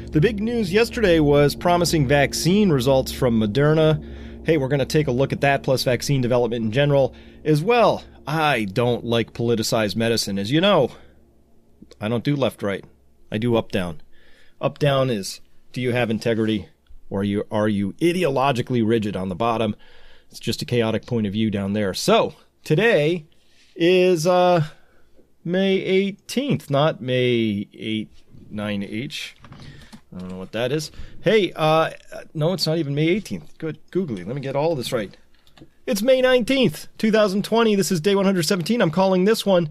The big news yesterday was promising vaccine results from Moderna. Hey, we're going to take a look at that, plus vaccine development in general as well. I don't like politicized medicine. As you know, I don't do left-right. I do up-down. Up-down is, do you have integrity, or are you ideologically rigid on the bottom? It's just a chaotic point of view down there. So, today is May 18th, not May 9H. I don't know what that is. Hey, no, it's not even May 18th. Good, googly. Let me get all of this right. It's May 19th, 2020. This is day 117. I'm calling this one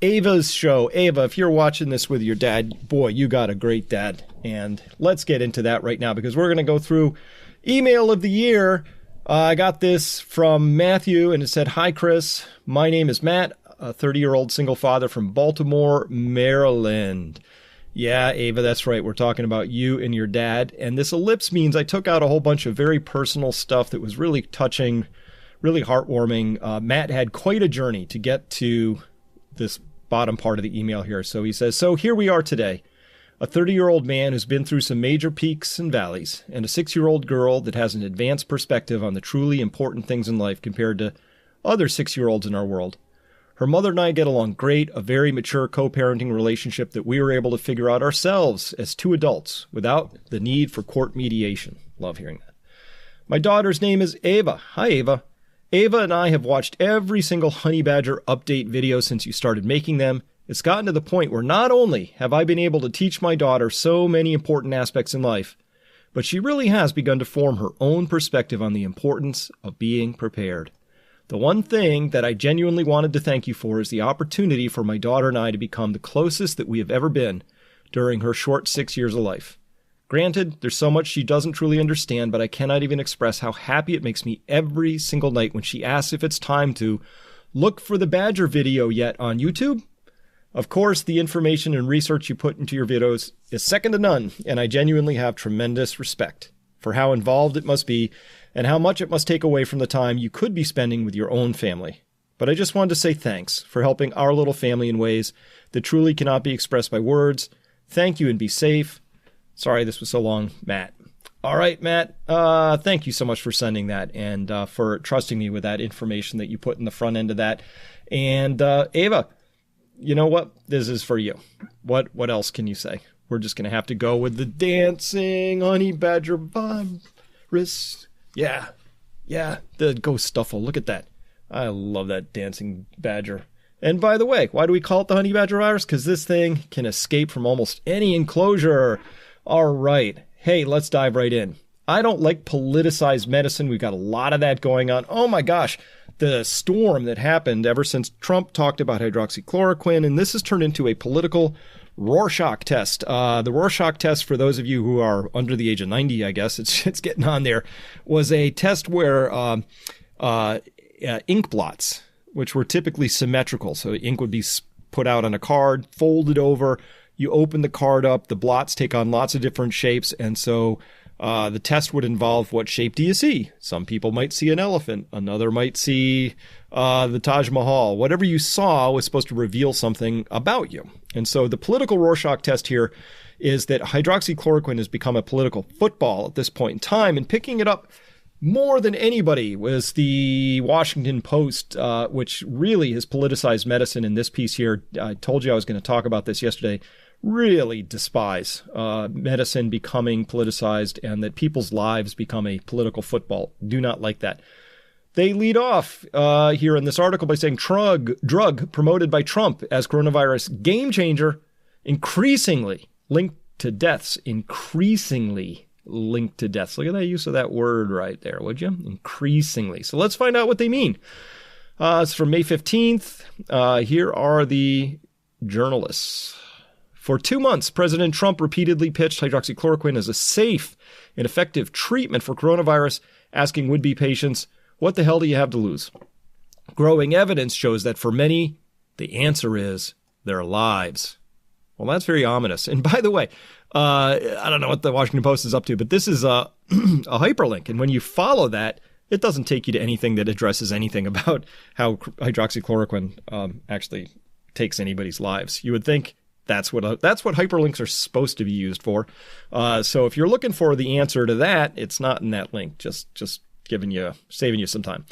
Ava's show. Ava, if you're watching this with your dad, boy, you got a great dad. And let's get into that right now because we're going to go through email of the year. I got this from Matthew, and it said, "Hi, Chris. My name is Matt, a 30-year-old single father from Baltimore, Maryland." Yeah, Ava, that's right. We're talking about you and your dad. And this ellipse means I took out a whole bunch of very personal stuff that was really touching, really heartwarming. Matt had quite a journey to get to this bottom part of the email here. So he says, "So here we are today, a 30-year-old man who's been through some major peaks and valleys, and a 6-year-old girl that has an advanced perspective on the truly important things in life compared to other 6-year-olds in our world. Her mother and I get along great, a very mature co-parenting relationship that we were able to figure out ourselves as two adults without the need for court mediation." Love hearing that. "My daughter's name is Ava." Hi, Ava. "Ava and I have watched every single Honey Badger update video since you started making them. It's gotten to the point where not only have I been able to teach my daughter so many important aspects in life, but she really has begun to form her own perspective on the importance of being prepared. The one thing that I genuinely wanted to thank you for is the opportunity for my daughter and I to become the closest that we have ever been during her short 6 years of life. Granted, there's so much she doesn't truly understand, but I cannot even express how happy it makes me every single night when she asks if it's time to look for the Badger video yet on YouTube. Of course, the information and research you put into your videos is second to none, and I genuinely have tremendous respect for how involved it must be and how much it must take away from the time you could be spending with your own family. But I just wanted to say thanks for helping our little family in ways that truly cannot be expressed by words. Thank you and be safe. Sorry this was so long, Matt." All right, Matt, thank you so much for sending that and for trusting me with that information that you put in the front end of that. And Ava, you know what? This is for you. What else can you say? We're just going to have to go with the dancing honey badger virus. Yeah, the ghost stuffle. Look at that. I love that dancing badger. And by the way, why do we call it the honey badger virus? Because this thing can escape from almost any enclosure. All right. Hey, let's dive right in. I don't like politicized medicine. We've got a lot of that going on. Oh my gosh, the storm that happened ever since Trump talked about hydroxychloroquine, and this has turned into a political Rorschach test. The Rorschach test, for those of you who are under the age of 90, I guess, it's getting on there, was a test where ink blots, which were typically symmetrical, so ink would be put out on a card, folded over, you open the card up, the blots take on lots of different shapes, and so the test would involve, what shape do you see? Some people might see an elephant. Another might see the Taj Mahal. Whatever you saw was supposed to reveal something about you. And so the political Rorschach test here is that hydroxychloroquine has become a political football at this point in time. And picking it up more than anybody was the Washington Post, which really has politicized medicine in this piece here. I told you I was going to talk about this yesterday. Really despise medicine becoming politicized and that people's lives become a political football. Do not like that. They lead off here in this article by saying drug promoted by Trump as coronavirus game changer, increasingly linked to deaths. Increasingly linked to deaths. Look at that use of that word right there, would you? Increasingly. So let's find out what they mean. It's from May 15th. Here are the journalists. For 2 months, President Trump repeatedly pitched hydroxychloroquine as a safe and effective treatment for coronavirus, asking would-be patients, what the hell do you have to lose? Growing evidence shows that for many, the answer is their lives. Well, that's very ominous. And by the way, I don't know what the Washington Post is up to, but this is a hyperlink. And when you follow that, it doesn't take you to anything that addresses anything about how hydroxychloroquine actually takes anybody's lives. You would think That's what hyperlinks are supposed to be used for. So if you're looking for the answer to that, it's not in that link. Just saving you some time.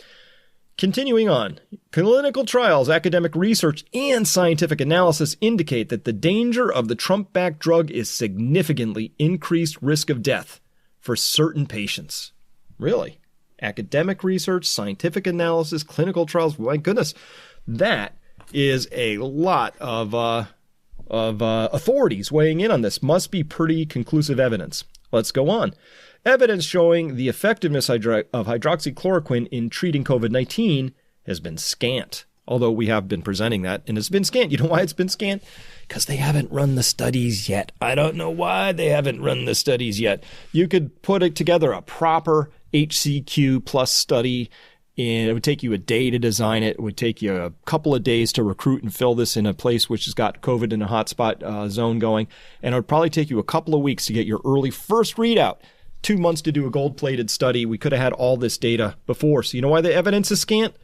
Continuing on, clinical trials, academic research, and scientific analysis indicate that the danger of the Trump-backed drug is significantly increased risk of death for certain patients. Really? Academic research, scientific analysis, clinical trials, my goodness. That is a lot of authorities weighing in on this. Must be pretty conclusive evidence. Let's go on. Evidence showing the effectiveness of hydroxychloroquine in treating COVID-19 has been scant, although we have been presenting that, and it's been scant. You know why it's been scant? Because they haven't run the studies yet. I don't know why they haven't run the studies yet. You could put it together a proper HCQ plus study, and it would take you a day to design it. It would take you a couple of days to recruit and fill this in a place which has got COVID in a hotspot zone going, and it would probably take you a couple of weeks to get your early first readout. 2 months to do a gold-plated study. We could have had all this data before. So you know why the evidence is scant?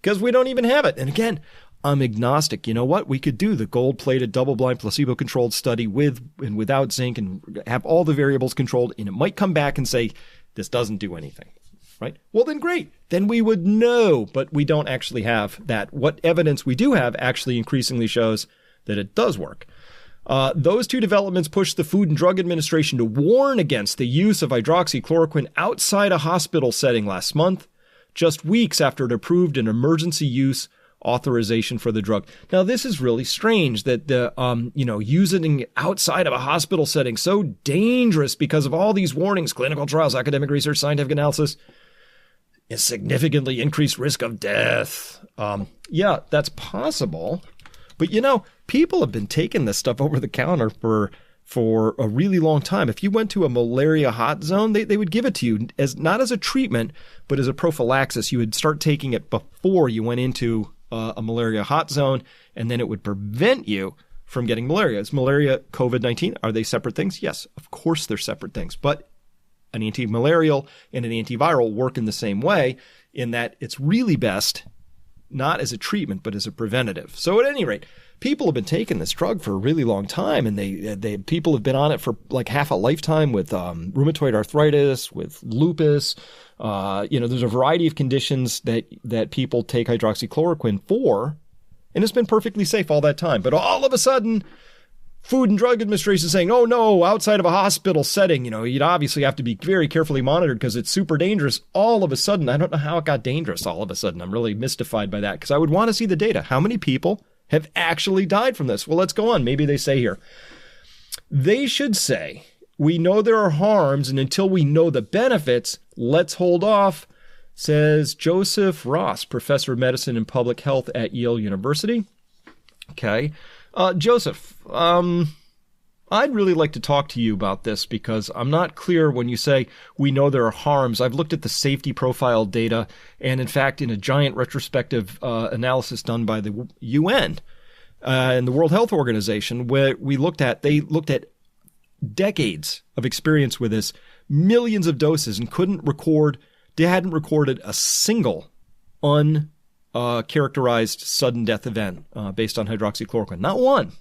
Because we don't even have it. And again, I'm agnostic. You know what? We could do the gold-plated, double-blind, placebo-controlled study with and without zinc and have all the variables controlled, and it might come back and say, this doesn't do anything, right? Well, then great. Then we would know, but we don't actually have that. What evidence we do have actually increasingly shows that it does work. Those two developments pushed the Food and Drug Administration to warn against the use of hydroxychloroquine outside a hospital setting last month, just weeks after it approved an emergency use authorization for the drug. Now, this is really strange that using it outside of a hospital setting, so dangerous because of all these warnings, clinical trials, academic research, scientific analysis, is significantly increased risk of death. Yeah, that's possible. But, people have been taking this stuff over the counter for a really long time. If you went to a malaria hot zone, they would give it to you as not as a treatment, but as a prophylaxis. You would start taking it before you went into a malaria hot zone, and then it would prevent you from getting malaria. Is malaria COVID-19? Are they separate things? Yes, of course they're separate things. But an anti-malarial and an antiviral work in the same way in that it's really best not as a treatment, but as a preventative. So at any rate, people have been taking this drug for a really long time, and people have been on it for like half a lifetime with rheumatoid arthritis, with lupus. There's a variety of conditions that people take hydroxychloroquine for, and it's been perfectly safe all that time. But all of a sudden, Food and Drug Administration is saying, oh no, outside of a hospital setting, you'd obviously have to be very carefully monitored because it's super dangerous. All of a sudden, I don't know how it got dangerous all of a sudden. I'm really mystified by that because I would want to see the data. How many people have actually died from this? Well, let's go on. Maybe they say here. They should say, we know there are harms, and until we know the benefits, let's hold off, says Joseph Ross, professor of medicine and public health at Yale University. Okay. Joseph, I'd really like to talk to you about this because I'm not clear when you say we know there are harms. I've looked at the safety profile data, and in fact, in a giant retrospective analysis done by the UN and the World Health Organization, where they looked at decades of experience with this, millions of doses, and they hadn't recorded a single characterized sudden death event based on hydroxychloroquine. Not one.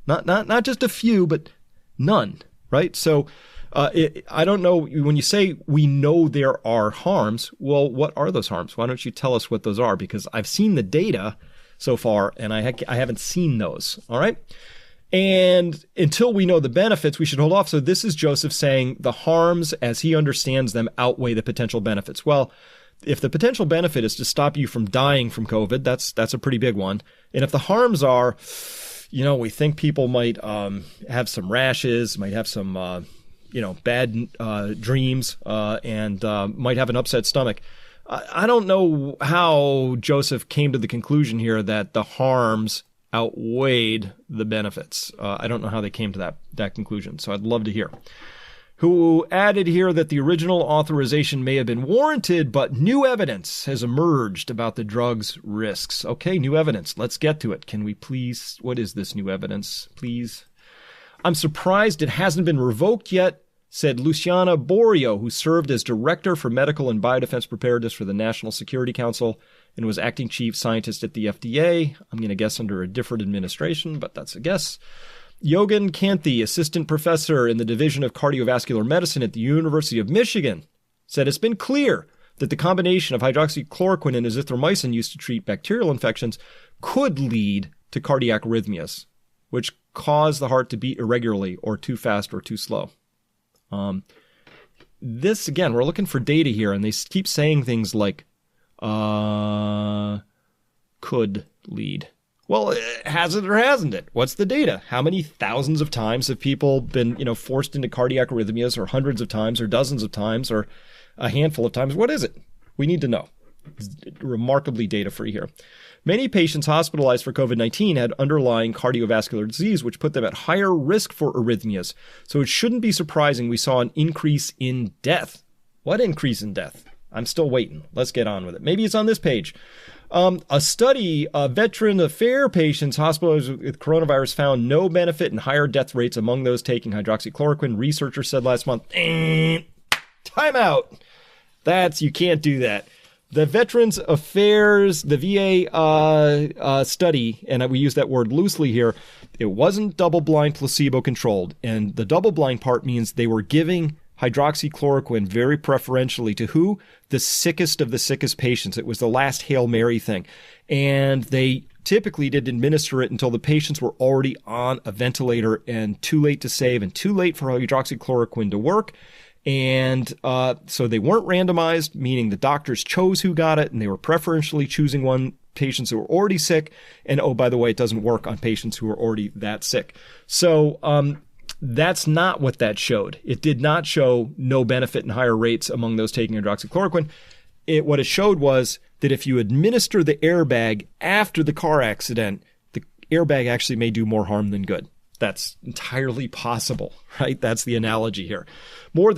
Not just a few, but none, right? So I don't know, when you say we know there are harms, well, what are those harms? Why don't you tell us what those are? Because I've seen the data so far, and I haven't seen those, all right? And until we know the benefits, we should hold off. So this is Joseph saying the harms, as he understands them, outweigh the potential benefits. Well, if the potential benefit is to stop you from dying from COVID, that's a pretty big one. And if the harms are, we think people might have some rashes, might have some, bad dreams, and might have an upset stomach. I don't know how Joseph came to the conclusion here that the harms outweighed the benefits. I don't know how they came to that conclusion, so I'd love to hear. Who added here that the original authorization may have been warranted, but new evidence has emerged about the drug's risks. Okay, new evidence. Let's get to it. Can we please? What is this new evidence, please? I'm surprised it hasn't been revoked yet, said Luciana Borio, who served as Director for Medical and Biodefense Preparedness for the National Security Council and was acting chief scientist at the FDA. I'm going to guess under a different administration, but that's a guess. Yogan Kanthi, assistant professor in the Division of Cardiovascular Medicine at the University of Michigan, said it's been clear that the combination of hydroxychloroquine and azithromycin used to treat bacterial infections could lead to cardiac arrhythmias, which cause the heart to beat irregularly or too fast or too slow. This, again, we're looking for data here, and they keep saying things like, could lead. Well, has it or hasn't it? What's the data? How many thousands of times have people been, forced into cardiac arrhythmias, or hundreds of times, or dozens of times, or a handful of times? What is it? We need to know. It's remarkably data-free here. Many patients hospitalized for COVID-19 had underlying cardiovascular disease, which put them at higher risk for arrhythmias. So it shouldn't be surprising we saw an increase in death. What increase in death? I'm still waiting. Let's get on with it. Maybe it's on this page. A study of veteran affairs patients hospitalized with coronavirus found no benefit in higher death rates among those taking hydroxychloroquine, researchers said last month. Time out. You can't do that. The Veterans Affairs, the VA study, and we use that word loosely here, it wasn't double-blind placebo-controlled. And the double-blind part means they were giving hydroxychloroquine very preferentially to who? The sickest of the sickest patients. It was the last Hail Mary thing. And they typically didn't administer it until the patients were already on a ventilator and too late to save and too late for hydroxychloroquine to work. And so they weren't randomized, meaning the doctors chose who got it, and they were preferentially choosing patients who were already sick. And oh, by the way, it doesn't work on patients who are already that sick. So that's not what that showed. It did not show no benefit in higher rates among those taking hydroxychloroquine. What it showed was that if you administer the airbag after the car accident, the airbag actually may do more harm than good. That's entirely possible, right? That's the analogy here. So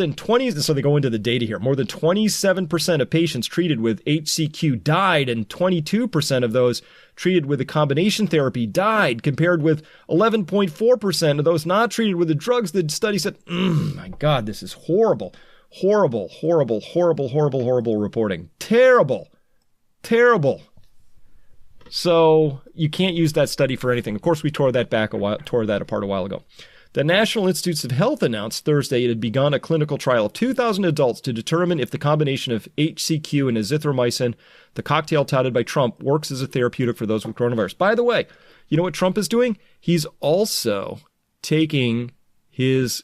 they go into the data here. More than 27% of patients treated with HCQ died, and 22% of those treated with a combination therapy died, compared with 11.4% of those not treated with the drugs. The study said, my God, this is horrible, horrible, horrible, horrible, horrible, horrible reporting. Terrible, terrible. So you can't use that study for anything. Of course, we tore that apart a while ago. The National Institutes of Health announced Thursday it had begun a clinical trial of 2,000 adults to determine if the combination of HCQ and azithromycin, the cocktail touted by Trump, works as a therapeutic for those with coronavirus. By the way, you know what Trump is doing? He's also taking his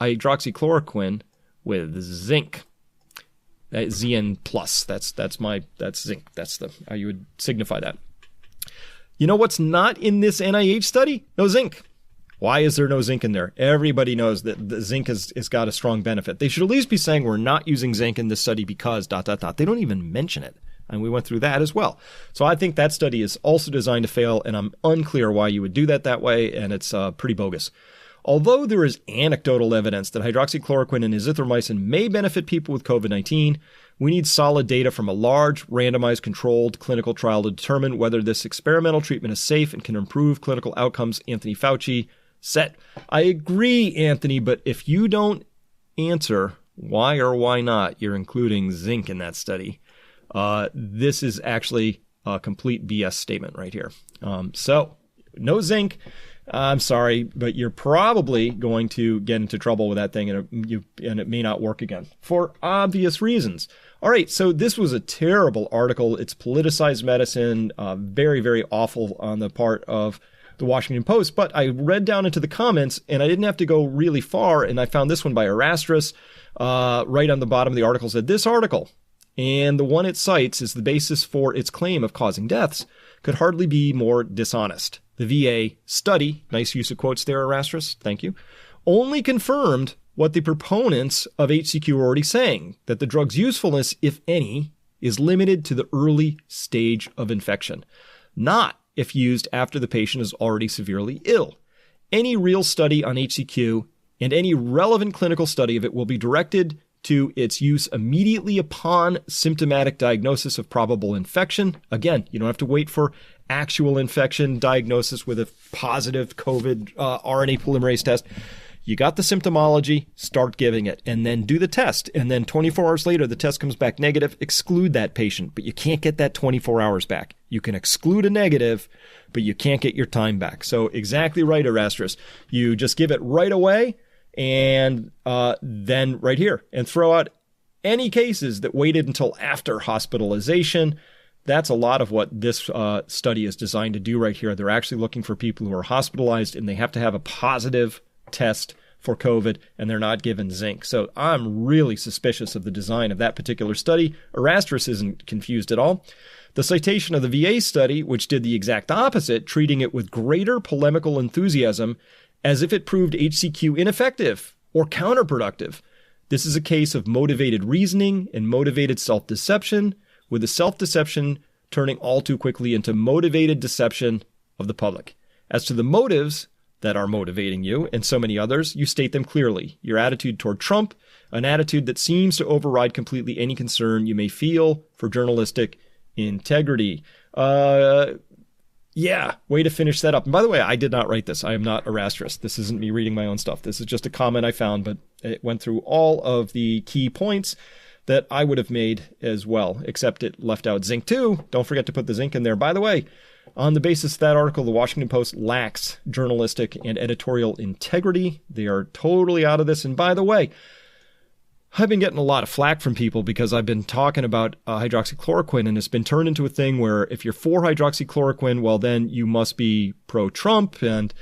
hydroxychloroquine with zinc. ZN plus. That's zinc. That's how you would signify that. You know what's not in this NIH study? No zinc. Why is there no zinc in there? Everybody knows that the zinc has got a strong benefit. They should at least be saying we're not using zinc in this study because ... They don't even mention it. And we went through that as well. So I think that study is also designed to fail, and I'm unclear why you would do that way, and it's pretty bogus. Although there is anecdotal evidence that hydroxychloroquine and azithromycin may benefit people with COVID-19, we need solid data from a large, randomized, controlled clinical trial to determine whether this experimental treatment is safe and can improve clinical outcomes, Anthony Fauci said. I agree, Anthony, but if you don't answer why or why not you're including zinc in that study, this is actually a complete BS statement right here. So, no zinc. I'm sorry, but you're probably going to get into trouble with that thing, and it may not work again for obvious reasons. All right, so this was a terrible article. It's politicized medicine, very, very awful on the part of the Washington Post. But I read down into the comments, and I didn't have to go really far, and I found this one by Erastus right on the bottom of the article. Said this article, and the one it cites is the basis for its claim of causing deaths, could hardly be more dishonest. The VA study, nice use of quotes there, Erastus, thank you, only confirmed what the proponents of HCQ are already saying, that the drug's usefulness, if any, is limited to the early stage of infection, not if used after the patient is already severely ill. Any real study on HCQ and any relevant clinical study of it will be directed to its use immediately upon symptomatic diagnosis of probable infection. Again, you don't have to wait for actual infection diagnosis with a positive COVID RNA polymerase test. You got the symptomology, start giving it, and then do the test. And then 24 hours later, the test comes back negative, exclude that patient. But you can't get that 24 hours back. You can exclude a negative, but you can't get your time back. So exactly right, Erastus. You just give it right away, and then right here, and throw out any cases that waited until after hospitalization. That's a lot of what this study is designed to do right here. They're actually looking for people who are hospitalized, and they have to have a positive test for COVID, and they're not given zinc. So I'm really suspicious of the design of that particular study. Erastus isn't confused at all. The citation of the VA study, which did the exact opposite, treating it with greater polemical enthusiasm as if it proved HCQ ineffective or counterproductive. This is a case of motivated reasoning and motivated self-deception, with the self-deception turning all too quickly into motivated deception of the public. As to the motives that are motivating you and so many others, you state them clearly. Your attitude toward Trump, an attitude that seems to override completely any concern you may feel for journalistic integrity. Yeah, way to finish that up. And by the way, I did not write this. I am not Erastus. This isn't me reading my own stuff. This is just a comment I found, but it went through all of the key points that I would have made as well, except it left out zinc too. Don't forget to put the zinc in there. By the way, on the basis of that article, the Washington Post lacks journalistic and editorial integrity. They are totally out of this. And by the way, I've been getting a lot of flack from people because I've been talking about hydroxychloroquine, and it's been turned into a thing where if you're for hydroxychloroquine, well, then you must be pro-Trump. And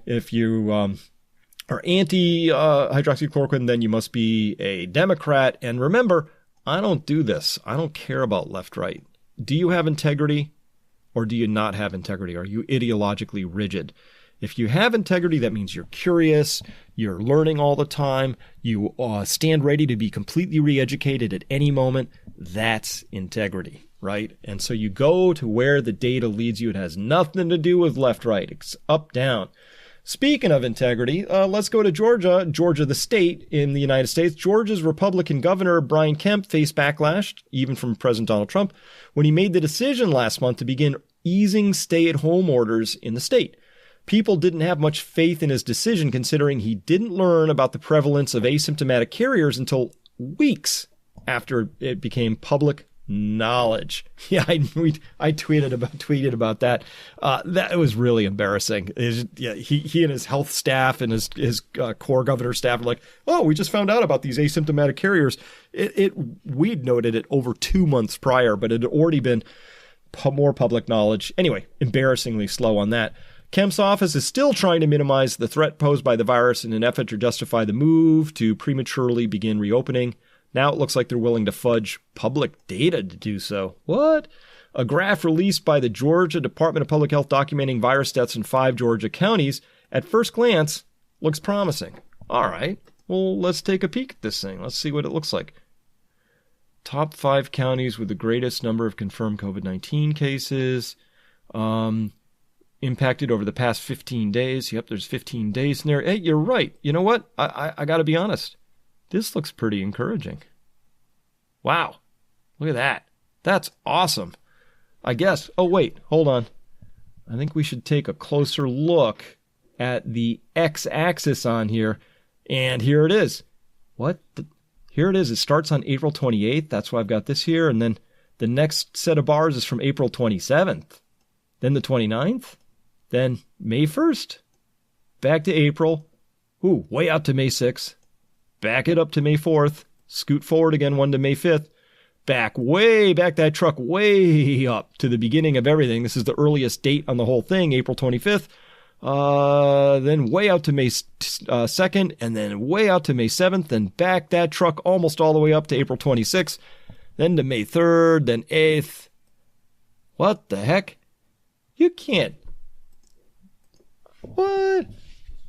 if you are anti-hydroxychloroquine, then you must be a Democrat. And remember, I don't do this. I don't care about left-right. Do you have integrity or do you not have integrity? Are you ideologically rigid? If you have integrity, that means you're curious, you're learning all the time, you stand ready to be completely re-educated at any moment. That's integrity, right? And so you go to where the data leads you. It has nothing to do with left-right. It's up-down. Speaking of integrity, let's go to Georgia. Georgia, the state in the United States. Georgia's Republican governor, Brian Kemp, faced backlash, even from President Donald Trump, when he made the decision last month to begin easing stay-at-home orders in the state. People didn't have much faith in his decision, considering he didn't learn about the prevalence of asymptomatic carriers until weeks after it became public knowledge. Yeah, I tweeted about that. That was really embarrassing. He and his health staff and his core governor staff were like, "Oh, we just found out about these asymptomatic carriers." We'd noted it over 2 months prior, but it had already been more public knowledge. Anyway, embarrassingly slow on that. Kemp's office is still trying to minimize the threat posed by the virus in an effort to justify the move to prematurely begin reopening. Now it looks like they're willing to fudge public data to do so. What? A graph released by the Georgia Department of Public Health documenting virus deaths in 5 Georgia counties, at first glance, looks promising. All right, well, let's take a peek at this thing. Let's see what it looks like. Top 5 counties with the greatest number of confirmed COVID-19 cases. Impacted over the past 15 days. Yep, there's 15 days in there. Hey, you're right. You know what? I got to be honest. This looks pretty encouraging. Wow. Look at that. That's awesome. I guess. Oh, wait. Hold on. I think we should take a closer look at the x-axis on here. And here it is. Here it is. It starts on April 28th. That's why I've got this here. And then the next set of bars is from April 27th. Then the 29th. Then May 1st. Back to April. Ooh, way out to May 6th. Back it up to May 4th. Scoot forward again one to May 5th. Back that truck way up to the beginning of everything. This is the earliest date on the whole thing, April 25th. Then way out to May 2nd, and then way out to May 7th, and back that truck almost all the way up to April 26th, then to May 3rd, then 8th. What the heck? You can't. What?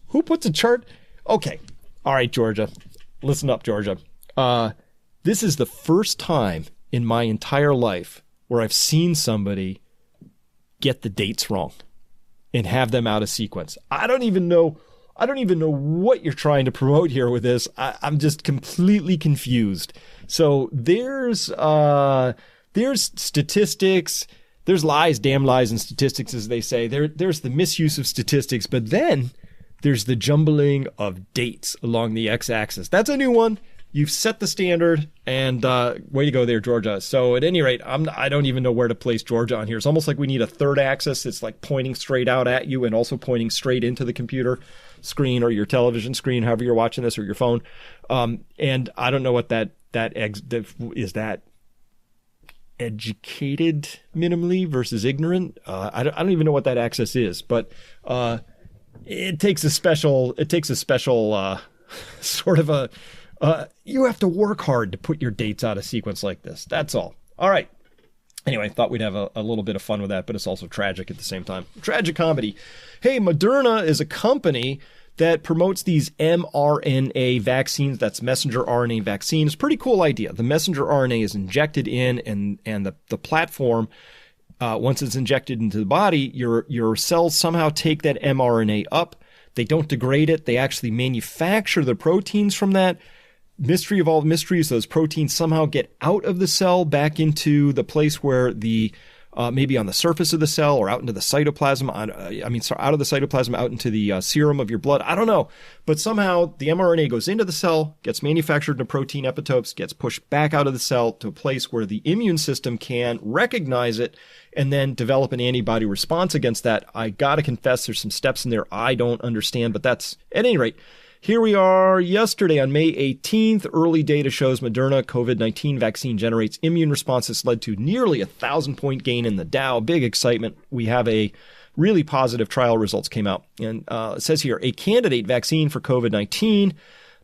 Who puts a chart? Okay. All right, Georgia. Listen up, Georgia. This is the first time in my entire life where I've seen somebody get the dates wrong and have them out of sequence. I don't even know what you're trying to promote here with this. I'm just completely confused. So there's statistics, there's lies, damn lies, and statistics, as they say. There's the misuse of statistics, but then there's the jumbling of dates along the x-axis. That's a new one. You've set the standard, and way to go there, Georgia. So at any rate, I don't even know where to place Georgia on here. It's almost like we need a third axis. It's like pointing straight out at you and also pointing straight into the computer screen or your television screen, however you're watching this, or your phone. And I don't know what is that educated minimally versus ignorant. I don't even know what that axis is, but it takes a special sort of a. You have to work hard to put your dates out of sequence like this. That's all. All right. Anyway, I thought we'd have a little bit of fun with that, but it's also tragic at the same time. Tragic comedy. Hey, Moderna is a company that promotes these mRNA vaccines. That's messenger RNA vaccines. Pretty cool idea. The messenger RNA is injected in, and the platform, once it's injected into the body, your cells somehow take that mRNA up. They don't degrade it. They actually manufacture the proteins from that. Mystery of all mysteries, those proteins somehow get out of the cell back into the place where the maybe on the surface of the cell or out into the cytoplasm. Out of the cytoplasm out into the serum of your blood. I don't know. But somehow the mRNA goes into the cell, gets manufactured into protein epitopes, gets pushed back out of the cell to a place where the immune system can recognize it and then develop an antibody response against that. I got to confess, there's some steps in there I don't understand, but that's at any rate. Here we are yesterday on May 18th. Early data shows Moderna COVID-19 vaccine generates immune responses led to nearly 1,000-point gain in the Dow. Big excitement. We have a really positive trial results came out. And it says here, a candidate vaccine for COVID-19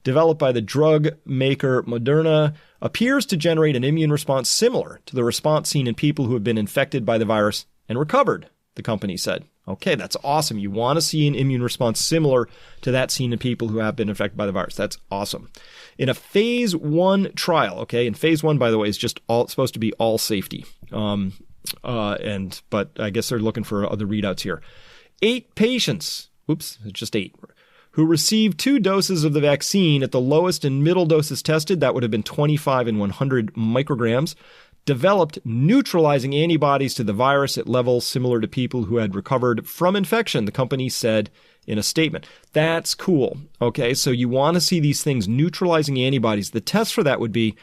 developed by the drug maker Moderna appears to generate an immune response similar to the response seen in people who have been infected by the virus and recovered, the company said. Okay, that's awesome. You want to see an immune response similar to that seen in people who have been infected by the virus. That's awesome. In a phase 1 trial, okay, and phase 1, by the way, is just supposed to be all safety. But I guess they're looking for other readouts here. 8 patients, just 8, who received 2 doses of the vaccine at the lowest and middle doses tested, that would have been 25 and 100 micrograms, developed neutralizing antibodies to the virus at levels similar to people who had recovered from infection, the company said in a statement. That's cool. Okay, so you want to see these things neutralizing antibodies. The test for that would be,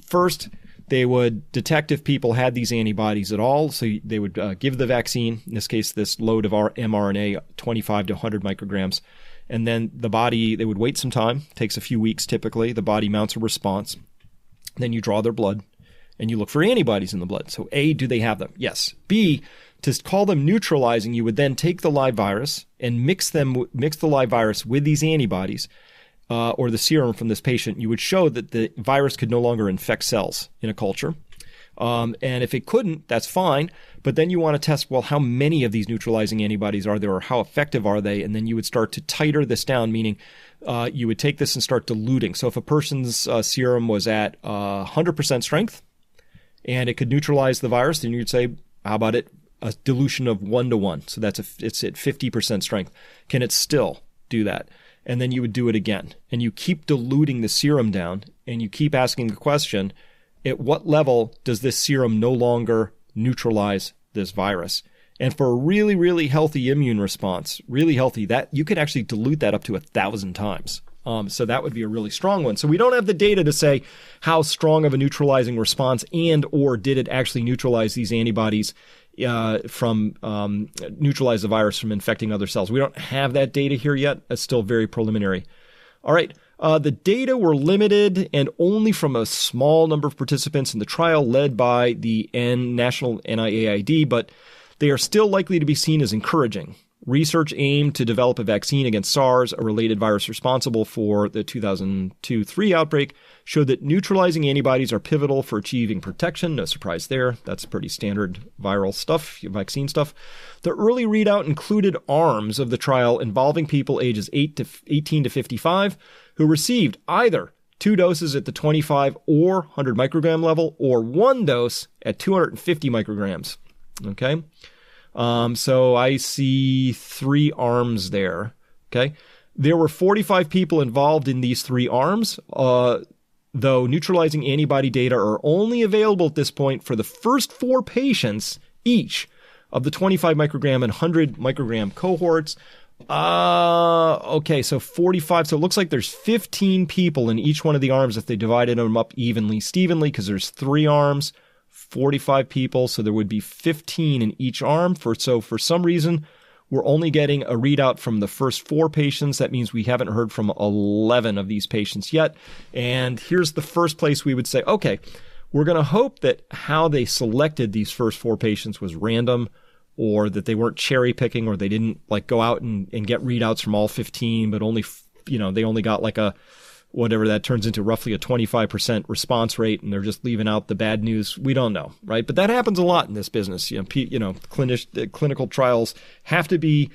first, they would detect if people had these antibodies at all. So they would give the vaccine, in this case, this load of our mRNA, 25 to 100 micrograms. And then the body, they would wait some time, takes a few weeks typically. The body mounts a response. Then you draw their blood. And you look for antibodies in the blood. So A, do they have them? Yes. B, to call them neutralizing, you would then take the live virus and mix the live virus with these antibodies or the serum from this patient. You would show that the virus could no longer infect cells in a culture. And if it couldn't, that's fine. But then you want to test, well, how many of these neutralizing antibodies are there or how effective are they? And then you would start to titer this down, meaning you would take this and start diluting. So if a person's serum was at 100% strength, and it could neutralize the virus, then you'd say, how about it? A dilution of 1-to-1. So it's at 50% strength. Can it still do that? And then you would do it again. And you keep diluting the serum down, and you keep asking the question, at what level does this serum no longer neutralize this virus? And for a really, really healthy immune response, really healthy, that you could actually dilute that up to 1,000 times. So that would be a really strong one. So we don't have the data to say how strong of a neutralizing response and or did it actually neutralize these antibodies from neutralize the virus from infecting other cells. We don't have that data here yet. That's still very preliminary. All right. The data were limited and only from a small number of participants in the trial led by the National NIAID, but they are still likely to be seen as encouraging. Research aimed to develop a vaccine against SARS, a related virus responsible for the 2002-3 outbreak, showed that neutralizing antibodies are pivotal for achieving protection. No surprise there. That's pretty standard viral stuff, vaccine stuff. The early readout included arms of the trial involving people ages 18 to 55 who received either 2 doses at the 25 or 100 microgram level or 1 dose at 250 micrograms. Okay. So I see 3 arms there. Okay. There were 45 people involved in these 3 arms, though neutralizing antibody data are only available at this point for the first 4 patients each of the 25 microgram and 100 microgram cohorts. Okay, so 45. So it looks like there's 15 people in each one of the arms if they divided them up Stevenly, because there's 3 arms, 45 people. So there would be 15 in each arm. So for some reason, we're only getting a readout from the first 4 patients. That means we haven't heard from 11 of these patients yet. And here's the first place we would say, okay, we're going to hope that how they selected these first 4 patients was random, or that they weren't cherry picking, or they didn't like go out and get readouts from all 15, but only, they only got like a, whatever that turns into, roughly a 25% response rate, and they're just leaving out the bad news. We don't know, right? But that happens a lot in this business. Clinical trials have to be,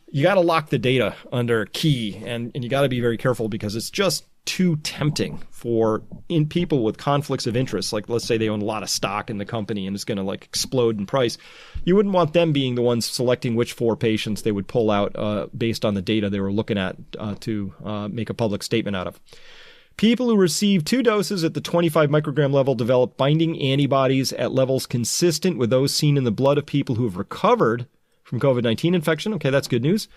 you got to lock the data under key, and you got to be very careful, because it's just too tempting in people with conflicts of interest. Like, let's say they own a lot of stock in the company and it's going to like explode in price. You wouldn't want them being the ones selecting which 4 patients they would pull out based on the data they were looking at to make a public statement out of. People who received 2 doses at the 25 microgram level developed binding antibodies at levels consistent with those seen in the blood of people who have recovered from COVID-19 infection. Okay, that's good news.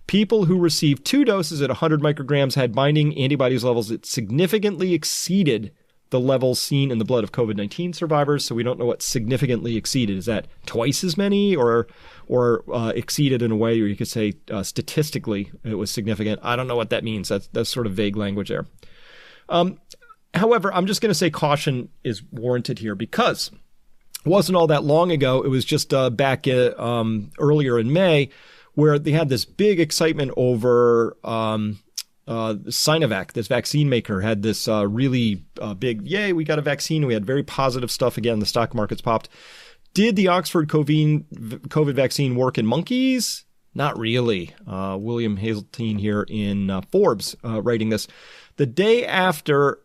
People who received 2 doses at 100 micrograms had binding antibodies levels that significantly exceeded the levels seen in the blood of COVID-19 survivors. So we don't know what significantly exceeded. Is that twice as many, or exceeded in a way where you could say statistically it was significant? I don't know what that means. That's sort of vague language there. However, I'm just going to say caution is warranted here, because it wasn't all that long ago. It was just back earlier in May, where they had this big excitement over Sinovac. This vaccine maker had this really big, yay, we got a vaccine. We had very positive stuff. Again, the stock markets popped. Did the Oxford COVID vaccine work in monkeys? Not really. William Hazeltine here in Forbes writing this. The day after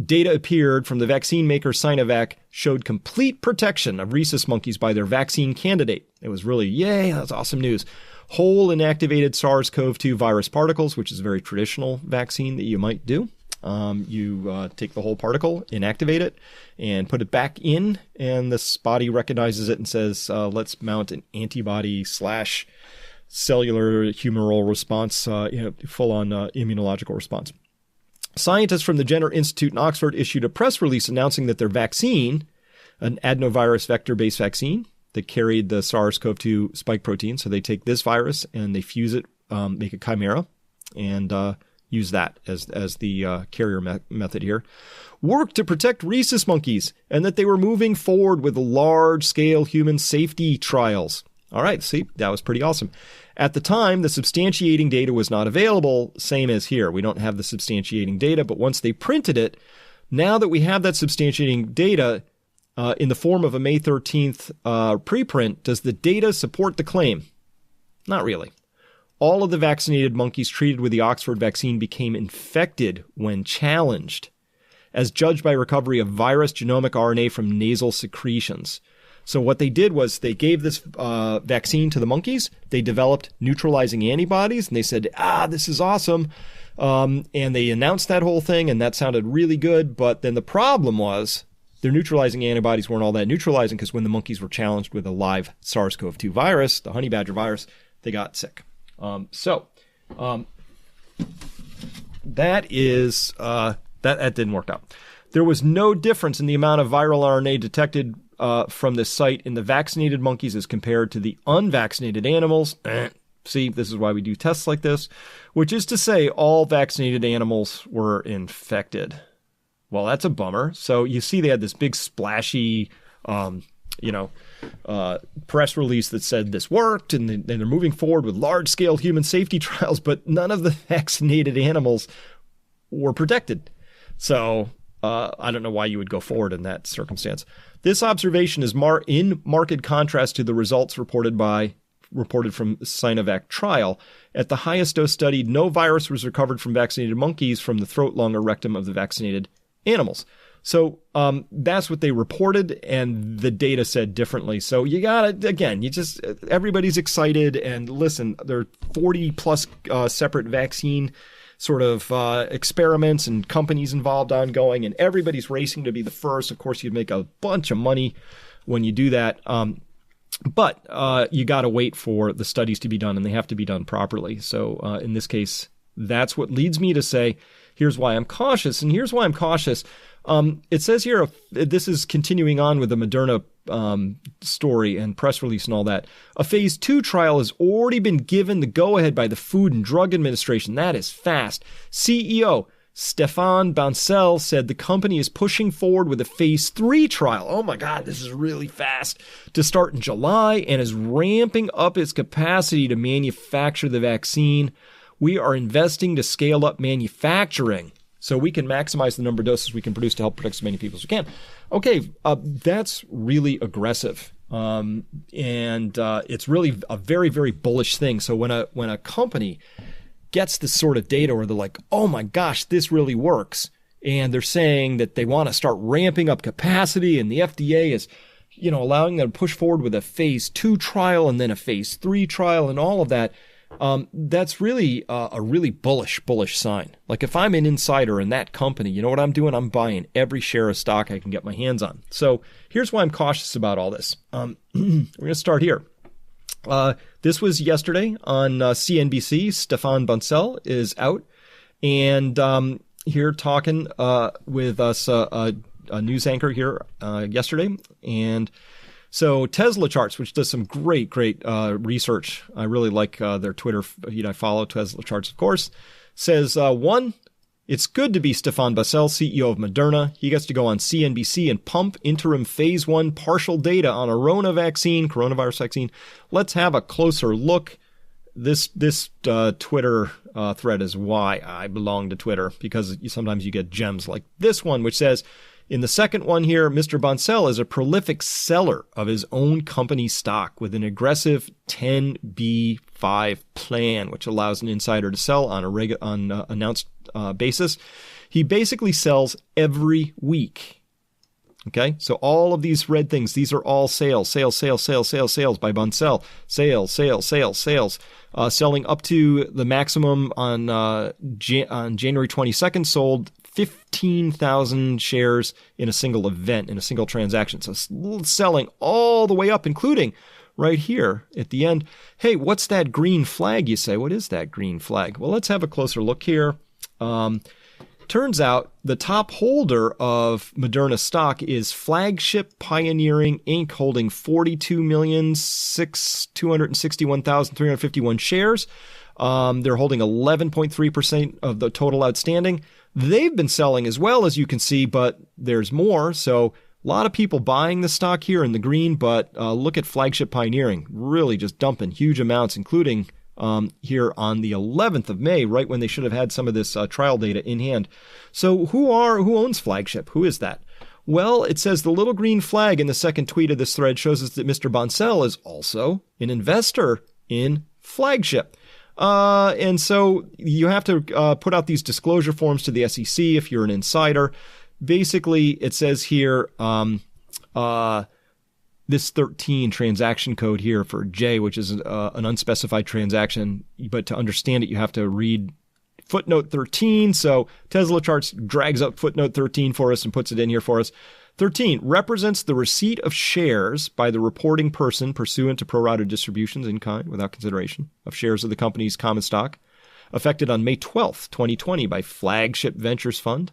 data appeared from the vaccine maker Sinovac showed complete protection of rhesus monkeys by their vaccine candidate. It was really, yay, that's awesome news. Whole inactivated SARS-CoV-2 virus particles, which is a very traditional vaccine that you might do. You take the whole particle, inactivate it, and put it back in, and this body recognizes it and says, let's mount an antibody / cellular humoral response, full-on immunological response. Scientists from the Jenner Institute in Oxford issued a press release announcing that their vaccine, an adenovirus vector-based vaccine that carried the SARS-CoV-2 spike protein, so they take this virus and they fuse it, make a chimera, and use that as the carrier method here, worked to protect rhesus monkeys, and that they were moving forward with large-scale human safety trials. All right, see, that was pretty awesome. At the time, the substantiating data was not available, same as here. We don't have the substantiating data, but once they printed it, now that we have that substantiating data in the form of a May 13th preprint, does the data support the claim? Not really. All of the vaccinated monkeys treated with the Oxford vaccine became infected when challenged, as judged by recovery of virus genomic RNA from nasal secretions. So what they did was they gave this vaccine to the monkeys. They developed neutralizing antibodies, and they said, this is awesome. And they announced that whole thing, and that sounded really good. But then the problem was their neutralizing antibodies weren't all that neutralizing, because when the monkeys were challenged with a live SARS-CoV-2 virus, the honey badger virus, they got sick. That didn't work out. There was no difference in the amount of viral RNA detected from this site in the vaccinated monkeys as compared to the unvaccinated animals. See, this is why we do tests like this, which is to say all vaccinated animals were infected. Well, that's a bummer. So you see they had this big splashy, press release that said this worked, and they're moving forward with large-scale human safety trials, but none of the vaccinated animals were protected. So I don't know why you would go forward in that circumstance. This observation is in marked contrast to the results reported from Sinovac trial. At the highest dose studied, no virus was recovered from vaccinated monkeys from the throat, lung, or rectum of the vaccinated animals. So that's what they reported, and the data said differently. So you gotta, again, everybody's excited, and listen, there are 40 plus separate vaccine sort of experiments and companies involved ongoing, and everybody's racing to be the first. Of course, you'd make a bunch of money when you do that. But you got to wait for the studies to be done, and they have to be done properly. So in this case, that's what leads me to say, here's why I'm cautious. And here's why I'm cautious. It says here, this is continuing on with the Moderna story and press release and all that. A phase 2 trial has already been given the go-ahead by the Food and Drug Administration. That is fast. CEO Stéphane Bancel said the company is pushing forward with a phase 3 trial. Oh my God, this is really fast, to start in July, and is ramping up its capacity to manufacture the vaccine. We are investing to scale up manufacturing so we can maximize the number of doses we can produce to help protect as many people as we can. Okay, that's really aggressive. And it's really a very, very bullish thing. So when a company gets this sort of data where they're like, oh my gosh, this really works, and they're saying that they want to start ramping up capacity, and the FDA is, allowing them to push forward with a phase 2 trial and then a phase 3 trial and all of that, that's really a really bullish sign. Like if I'm an insider in that company, you know what I'm doing? I'm buying every share of stock I can get my hands on. So here's why I'm cautious about all this. We're going to start here. This was yesterday on CNBC. Stéphane Bancel is out and here talking with us, a news anchor here yesterday. And so Tesla Charts, which does some great research. I really like their Twitter feed. I follow Tesla Charts, of course. Says, one, it's good to be Stéphane Bancel, CEO of Moderna. He gets to go on CNBC and pump interim phase 1 partial data on a coronavirus vaccine. Let's have a closer look. This Twitter thread is why I belong to Twitter, because sometimes you get gems like this one, which says, in the second one here, Mr. Bancel is a prolific seller of his own company stock with an aggressive 10b5 plan, which allows an insider to sell on a announced basis. He basically sells every week. Okay, so all of these red things, these are all sales by Bancel. Sales. Selling up to the maximum on January 22nd, sold 15,000 shares in a single event, in a single transaction. So selling all the way up, including right here at the end. Hey, what's that green flag, you say? What is that green flag? Well, let's have a closer look here. Turns out the top holder of Moderna stock is Flagship Pioneering Inc., holding 42,261,351 shares. They're holding 11.3% of the total outstanding. They've been selling as well, as you can see, but there's more. So a lot of people buying the stock here in the green, but look at Flagship Pioneering, really just dumping huge amounts, including here on the 11th of May, right when they should have had some of this trial data in hand. So who owns Flagship? Who is that? Well, it says the little green flag in the second tweet of this thread shows us that Mr. Bancel is also an investor in Flagship. And so you have to put out these disclosure forms to the SEC if you're an insider. Basically, it says here this 13 transaction code here for J, which is an unspecified transaction. But to understand it, you have to read footnote 13. So Tesla Charts drags up footnote 13 for us and puts it in here for us. 13 represents the receipt of shares by the reporting person pursuant to pro rata distributions in kind without consideration of shares of the company's common stock affected on May 12th, 2020 by Flagship Ventures Fund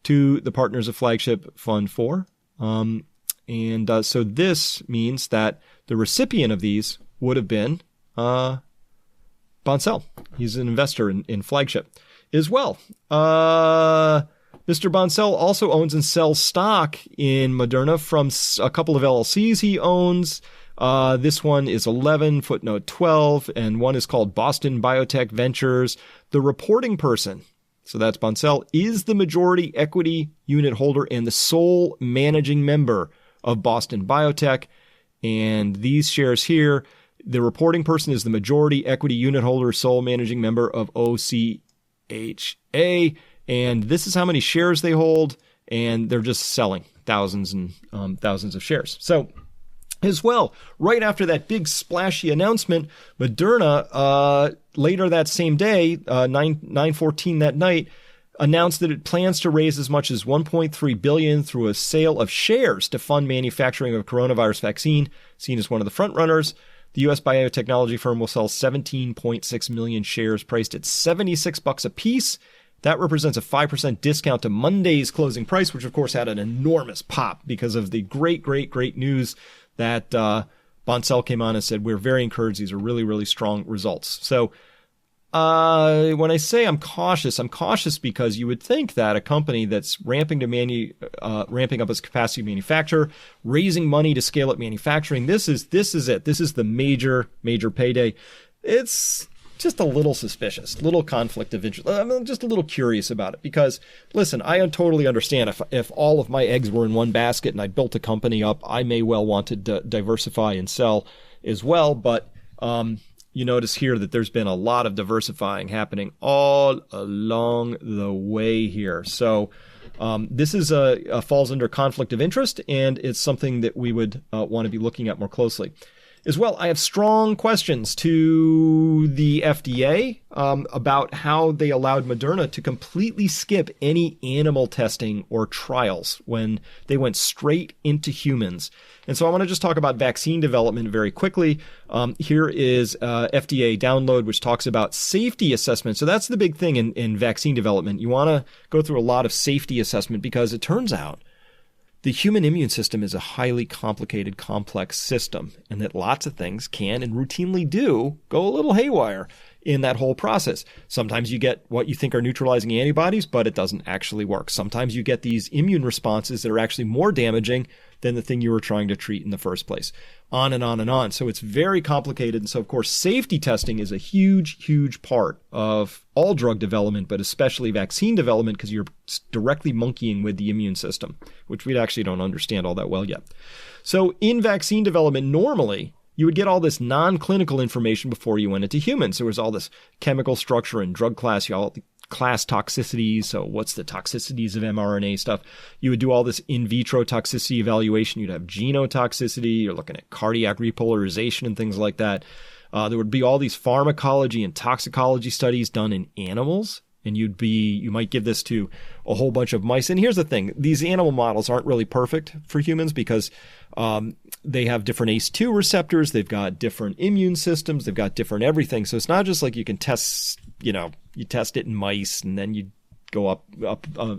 to the partners of Flagship Fund 4. So this means that the recipient of these would have been Bancel. He's an investor in Flagship as well. Mr. Bancel also owns and sells stock in Moderna from a couple of LLCs he owns. This one is 11, footnote 12, and one is called Boston Biotech Ventures. The reporting person, so that's Bancel, is the majority equity unit holder and the sole managing member of Boston Biotech. And these shares here, the reporting person is the majority equity unit holder, sole managing member of OCHA. And this is how many shares they hold, and they're just selling thousands and thousands of shares. So as well, right after that big splashy announcement, Moderna, later that same day, 9/14 that night, announced that it plans to raise as much as $1.3 billion through a sale of shares to fund manufacturing of a coronavirus vaccine, seen as one of the frontrunners. The U.S. biotechnology firm will sell 17.6 million shares priced at $76 a piece. That represents a 5% discount to Monday's closing price, which of course had an enormous pop because of the great news that Boncel came on and said, we're very encouraged. These are really, really strong results. So when I say I'm cautious because you would think that a company that's ramping up its capacity to manufacture, raising money to scale up manufacturing, this is it. This is the major payday. It's just a little suspicious, little conflict of interest. I'm just a little curious about it because, listen, I totally understand if all of my eggs were in one basket and I built a company up, I may well want to diversify and sell as well. But you notice here that there's been a lot of diversifying happening all along the way here. So this is falls under conflict of interest, and it's something that we would want to be looking at more closely. As well, I have strong questions to the FDA about how they allowed Moderna to completely skip any animal testing or trials when they went straight into humans. And so I want to just talk about vaccine development very quickly. Here is FDA download, which talks about safety assessment. So that's the big thing in vaccine development. You want to go through a lot of safety assessment because it turns out the human immune system is a highly complicated, complex system, and that lots of things can and routinely do go a little haywire in that whole process. Sometimes you get what you think are neutralizing antibodies, but it doesn't actually work. Sometimes you get these immune responses that are actually more damaging than the thing you were trying to treat in the first place. On and on and on. So it's very complicated. And so, of course, safety testing is a huge part of all drug development, but especially vaccine development, because you're directly monkeying with the immune system, which we actually don't understand all that well yet. So in vaccine development, normally, you would get all this non-clinical information before you went into humans. There was all this chemical structure and drug class, all the class toxicities. So what's the toxicities of mRNA stuff? You would do all this in vitro toxicity evaluation. You'd have genotoxicity. You're looking at cardiac repolarization and things like that. There would be all these pharmacology and toxicology studies done in animals. And you might give this to a whole bunch of mice. And here's the thing. These animal models aren't really perfect for humans because they have different ACE2 receptors. They've got different immune systems. They've got different everything. So it's not just like you can test, you test it in mice and then you go up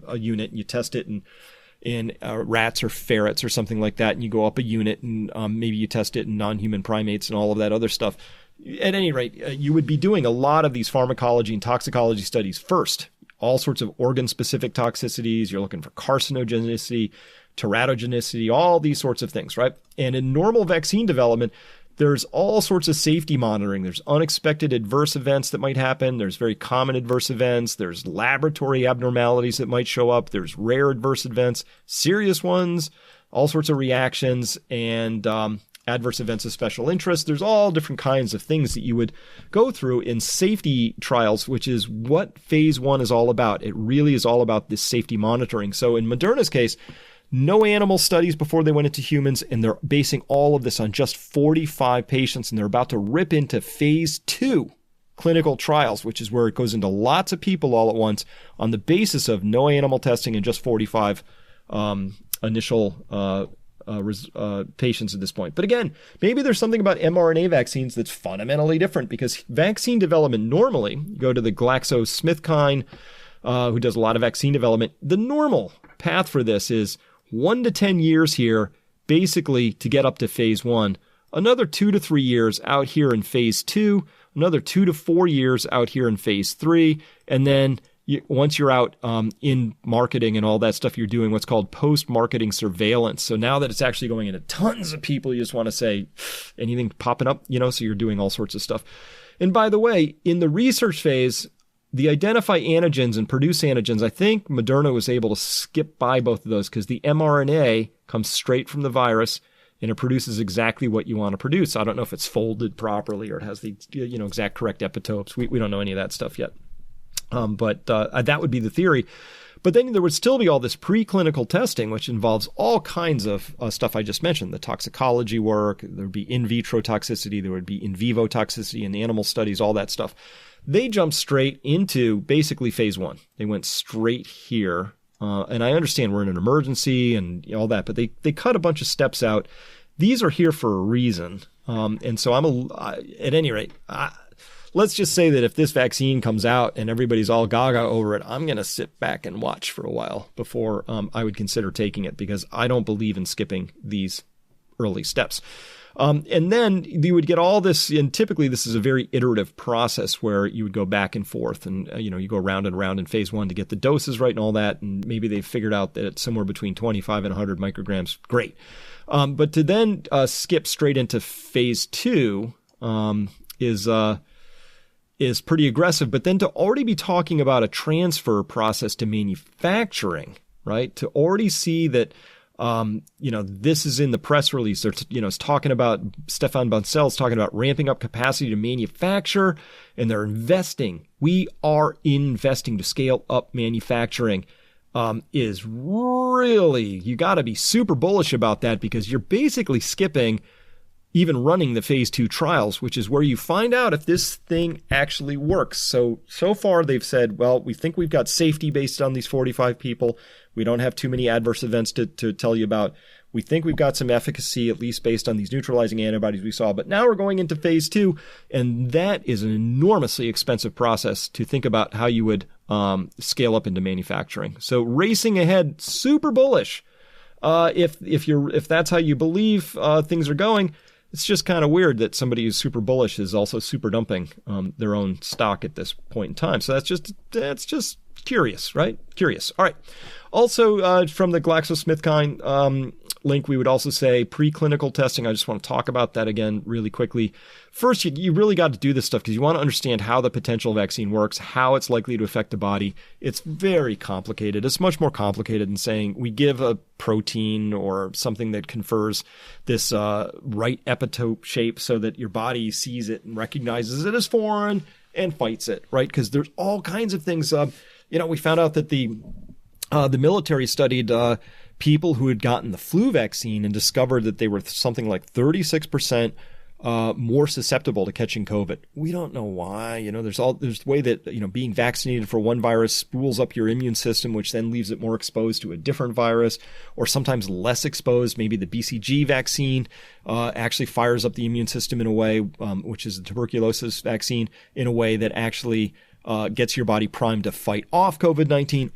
a unit and you test it in rats or ferrets or something like that. And you go up a unit and maybe you test it in non-human primates and all of that other stuff. At any rate, you would be doing a lot of these pharmacology and toxicology studies first. All sorts of organ-specific toxicities. You're looking for carcinogenicity, teratogenicity, all these sorts of things, right? And in normal vaccine development, there's all sorts of safety monitoring. There's unexpected adverse events that might happen. There's very common adverse events. There's laboratory abnormalities that might show up. There's rare adverse events, serious ones, all sorts of reactions, and adverse events of special interest. There's all different kinds of things that you would go through in safety trials, which is what phase 1 is all about. It really is all about this safety monitoring. So in Moderna's case, no animal studies before they went into humans, and they're basing all of this on just 45 patients, and they're about to rip into phase 2 clinical trials, which is where it goes into lots of people all at once on the basis of no animal testing and just 45 initial patients at this point. But again, maybe there's something about mRNA vaccines that's fundamentally different, because vaccine development normally, you go to the GlaxoSmithKline, who does a lot of vaccine development. The normal path for this is 1 to 10 years here, basically to get up to phase 1, another 2 to 3 years out here in phase 2, another 2 to 4 years out here in phase 3, and then once you're out in marketing and all that stuff, you're doing what's called post-marketing surveillance. So now that it's actually going into tons of people, you just want to say, anything popping up, so you're doing all sorts of stuff. And by the way, in the research phase, the identify antigens and produce antigens, I think Moderna was able to skip by both of those because the mRNA comes straight from the virus and it produces exactly what you want to produce. I don't know if it's folded properly or it has the exact correct epitopes. We don't know any of that stuff yet. But that would be the theory. But then there would still be all this preclinical testing, which involves all kinds of stuff I just mentioned, the toxicology work, there would be in vitro toxicity, there would be in vivo toxicity in the animal studies, all that stuff. They jumped straight into basically phase 1. They went straight here. And I understand we're in an emergency and all that, but they cut a bunch of steps out. These are here for a reason. And so at any rate, let's just say that if this vaccine comes out and everybody's all gaga over it, I'm going to sit back and watch for a while before I would consider taking it, because I don't believe in skipping these early steps. And then you would get all this, and typically this is a very iterative process where you would go back and forth and, you go round and round in phase 1 to get the doses right and all that. And maybe they've figured out that it's somewhere between 25 and 100 micrograms. Great. But to then skip straight into phase 2 is pretty aggressive. But then to already be talking about a transfer process to manufacturing, right? To already see that, this is in the press release. It's talking about Stefan Bancel's talking about ramping up capacity to manufacture, and they're investing. We are investing to scale up manufacturing. Is really, you got to be super bullish about that, because you're basically skipping even running the phase 2 trials, which is where you find out if this thing actually works. So far they've said, well, we think we've got safety based on these 45 people. We don't have too many adverse events to tell you about. We think we've got some efficacy, at least based on these neutralizing antibodies we saw. But now we're going into phase 2, and that is an enormously expensive process to think about how you would scale up into manufacturing. So racing ahead, super bullish. If that's how you believe things are going. It's just kind of weird that somebody who's super bullish is also super dumping their own stock at this point in time. So that's just curious, right? Curious. All right. Also, from the GlaxoSmithKline link, we would also say preclinical testing. I just want to talk about that again really quickly. First, you really got to do this stuff because you want to understand how the potential vaccine works, how it's likely to affect the body. It's very complicated. It's much more complicated than saying we give a protein or something that confers this right epitope shape so that your body sees it and recognizes it as foreign and fights it, right? Because there's all kinds of things. We found out that the military studied people who had gotten the flu vaccine and discovered that they were something like 36% more susceptible to catching COVID. We don't know why. There's the way that being vaccinated for one virus spools up your immune system, which then leaves it more exposed to a different virus, or sometimes less exposed. Maybe the BCG vaccine actually fires up the immune system in a way, which is the tuberculosis vaccine, in a way that actually gets your body primed to fight off COVID-19.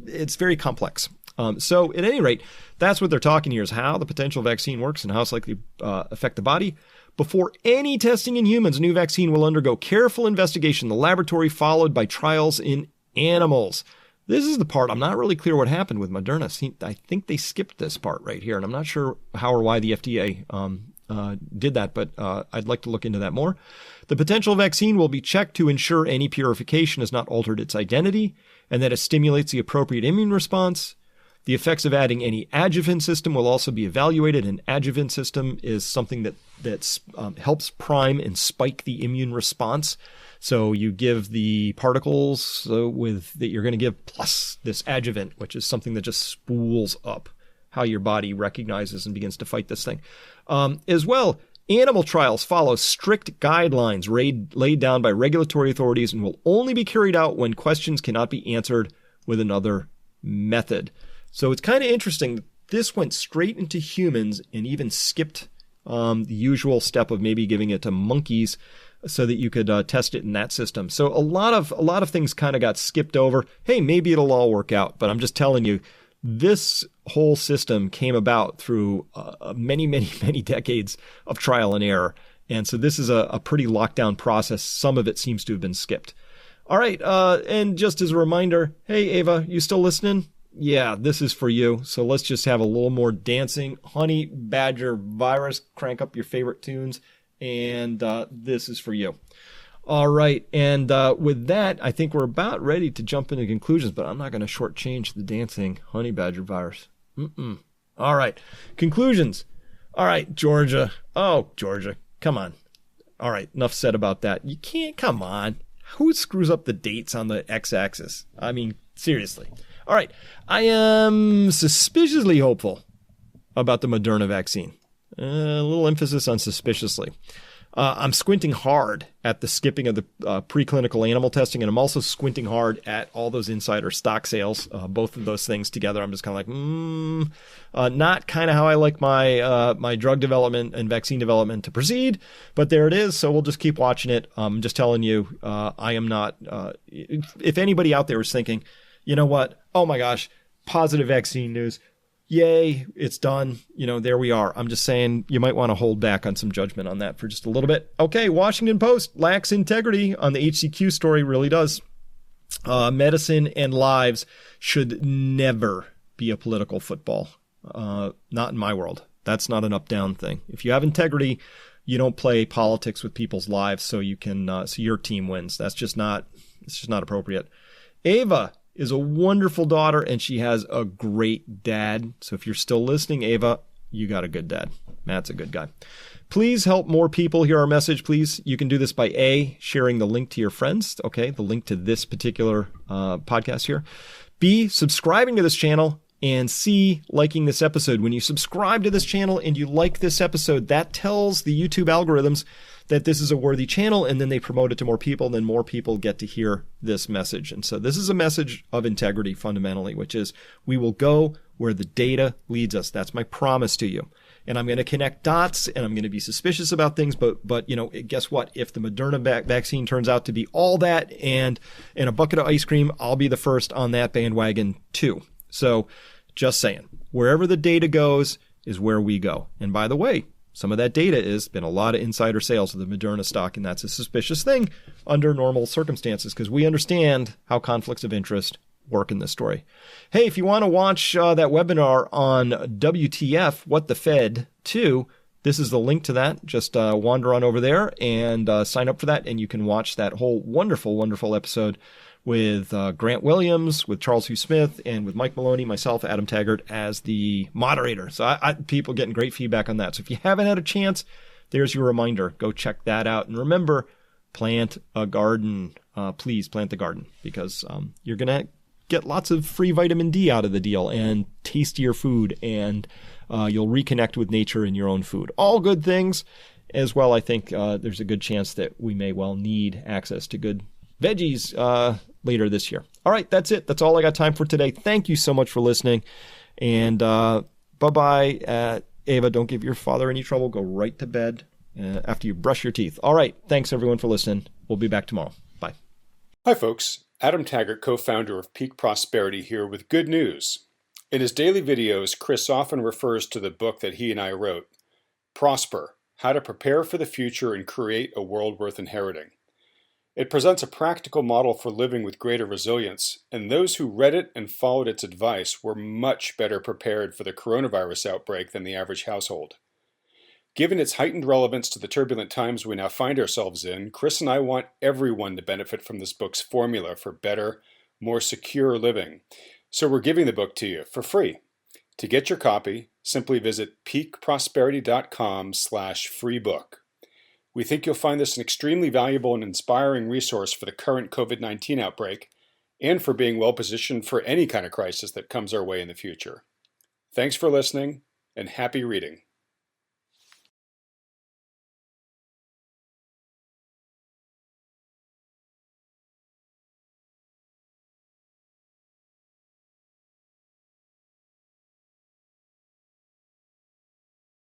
It's very complex. So at any rate, that's what they're talking here, is how the potential vaccine works and how it's likely to affect the body. Before any testing in humans, a new vaccine will undergo careful investigation in the laboratory, followed by trials in animals. This is the part I'm not really clear what happened with Moderna. I think they skipped this part right here, and I'm not sure how or why the FDA did that, but I'd like to look into that more. The potential vaccine will be checked to ensure any purification has not altered its identity and that it stimulates the appropriate immune response. The effects of adding any adjuvant system will also be evaluated. An adjuvant system is something that helps prime and spike the immune response. So you give the particles that you're going to give plus this adjuvant, which is something that just spools up how your body recognizes and begins to fight this thing. As well, animal trials follow strict guidelines laid down by regulatory authorities and will only be carried out when questions cannot be answered with another method. So it's kind of interesting. This went straight into humans and even skipped the usual step of maybe giving it to monkeys so that you could test it in that system. So a lot of things kind of got skipped over. Hey, maybe it'll all work out. But I'm just telling you, this whole system came about through many, many, many decades of trial and error. And so this is a pretty locked down process. Some of it seems to have been skipped. All right. And just as a reminder, hey, Ava, you still listening? Yeah, this is for you. So let's just have a little more dancing. Honey Badger Virus, crank up your favorite tunes. And this is for you. All right. And with that, I think we're about ready to jump into conclusions, but I'm not going to shortchange the dancing Honey Badger Virus. All right. Conclusions. All right, Georgia. Oh, Georgia. Come on. All right. Enough said about that. You can't. Come on. who screws up the dates on the x-axis? I mean, seriously. All right. I am suspiciously hopeful about the Moderna vaccine. A little emphasis on suspiciously. I'm squinting hard at the skipping of the preclinical animal testing, and I'm also squinting hard at all those insider stock sales. Both of those things together, I'm just kind of like, not kind of how I like my drug development and vaccine development to proceed, but there it is. So we'll just keep watching it. I'm just telling you, I am not. If anybody out there is thinking, you know what? Oh my gosh, positive vaccine news. Yay, it's done. There we are. I'm just saying you might want to hold back on some judgment on that for just a little bit. Okay, Washington Post lacks integrity on the HCQ story, really does. Medicine and lives should never be a political football. Not in my world. That's not an up-down thing. If you have integrity, you don't play politics with people's lives so you can so your team wins. It's just not appropriate. Ava is a wonderful daughter, and she has a great dad. So if you're still listening, Ava, you got a good dad. Matt's a good guy. Please help more people hear our message, please. You can do this by A, sharing the link to your friends, okay, the link to this particular podcast here. B, subscribing to this channel. And C, liking this episode. When you subscribe to this channel and you like this episode, that tells the YouTube algorithms that this is a worthy channel, and then they promote it to more people, and then more people get to hear this message. And so this is a message of integrity fundamentally, which is we will go where the data leads us. That's my promise to you. And I'm going to connect dots, and I'm going to be suspicious about things, but guess what? If the Moderna vaccine turns out to be all that and a bucket of ice cream, I'll be the first on that bandwagon too. So just saying, wherever the data goes is where we go. And by the way, some of that data has been a lot of insider sales of the Moderna stock, and that's a suspicious thing under normal circumstances because we understand how conflicts of interest work in this story. Hey, if you want to watch that webinar on WTF, What the Fed 2, this is the link to that. Just wander on over there and sign up for that, and you can watch that whole wonderful, wonderful episode with Grant Williams, with Charles Hugh Smith, and with Mike Maloney, myself, Adam Taggart, as the moderator. So people getting great feedback on that. So if you haven't had a chance, there's your reminder. Go check that out. And remember, plant a garden. Please plant the garden because you're going to get lots of free vitamin D out of the deal and tastier food, and you'll reconnect with nature in your own food. All good things. As well, I think there's a good chance that we may well need access to good veggies later this year. All right, that's it. That's all I got time for today. Thank you so much for listening. And bye-bye. Ava, don't give your father any trouble. Go right to bed after you brush your teeth. All right, thanks everyone for listening. We'll be back tomorrow. Bye. Hi, folks. Adam Taggart, co-founder of Peak Prosperity, here with good news. In his daily videos, Chris often refers to the book that he and I wrote, Prosper, How to Prepare for the Future and Create a World Worth Inheriting. It presents a practical model for living with greater resilience, and those who read it and followed its advice were much better prepared for the coronavirus outbreak than the average household. Given its heightened relevance to the turbulent times we now find ourselves in, Chris and I want everyone to benefit from this book's formula for better, more secure living. So we're giving the book to you for free. To get your copy, simply visit peakprosperity.com/freebook. We think you'll find this an extremely valuable and inspiring resource for the current COVID-19 outbreak and for being well positioned for any kind of crisis that comes our way in the future. Thanks for listening and happy reading.